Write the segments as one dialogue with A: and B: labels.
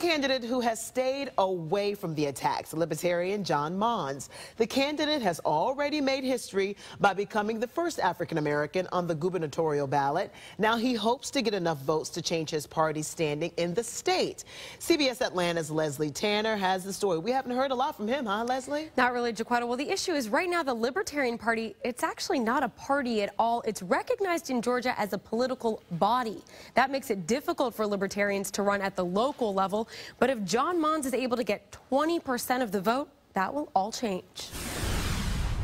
A: Candidate who has stayed away from the attacks, Libertarian Monds. The candidate has already made history by becoming the first African American on the gubernatorial ballot. Now he hopes to get enough votes to change his party's standing in the state. CBS Atlanta's Lesley Tanner has the story. We haven't heard a lot from him, huh, Lesley?
B: Not really, Jaquetta. Well, the issue is right now the Libertarian Party, it's actually not a party at all. It's recognized in Georgia as a political body. That makes it difficult for Libertarians to run at the local level. But if Monds is able to get 20% of the vote, that will all change.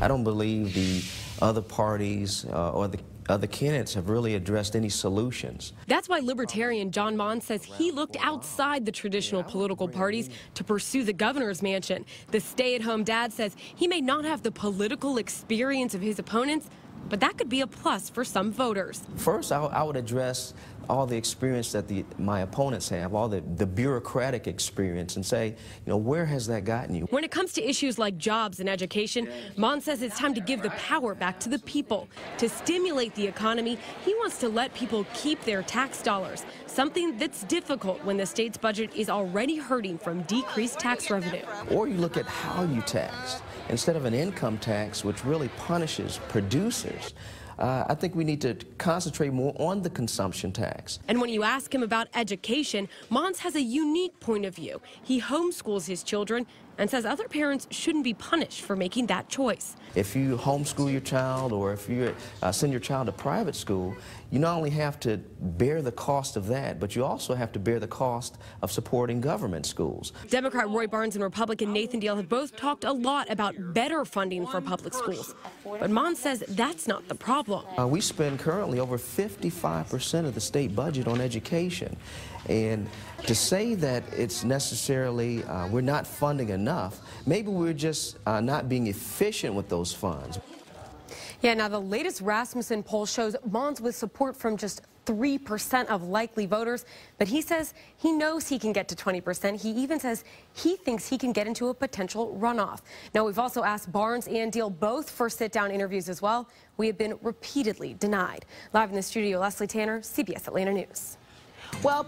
C: I don't believe the other parties or the other candidates have really addressed any solutions.
B: That's why Libertarian Monds says he looked outside the traditional political parties to pursue the governor's mansion. The stay-at-home dad says he may not have the political experience of his opponents, but that could be a plus for some voters.
C: First, I would address all the experience that my opponents have, all the bureaucratic experience, and say, where has that gotten you?
B: When it comes to issues like jobs and education, Monds says it's time to give the power back to the people. To stimulate the economy, he wants to let people keep their tax dollars, something that's difficult when the state's budget is already hurting from decreased tax revenue.
C: Or you look at how you tax. Instead of an income tax, which really punishes producers, I think we need to concentrate more on the consumption tax.
B: And when you ask him about education, Monds has a unique point of view. He homeschools his children and says other parents shouldn't be punished for making that choice.
C: If you homeschool your child or if you send your child to private school, you not only have to bear the cost of that, but you also have to bear the cost of supporting government schools.
B: Democrat Roy Barnes and Republican Nathan Deal have both talked a lot about better funding for public schools. But Monds says that's not the problem.
C: We spend currently over 55% of the state budget on education. And to say that it's necessarily we're not funding enough, maybe we're just not being efficient with those funds.
B: Yeah, now the latest Rasmussen poll shows Monds with support from just 3% of likely voters, but he says he knows he can get to 20%. He even says he thinks he can get into a potential runoff. Now, we've also asked Barnes and Deal both for sit-down interviews as well. We have been repeatedly denied. Live in the studio, Lesley Tanner, CBS Atlanta News.
A: Well,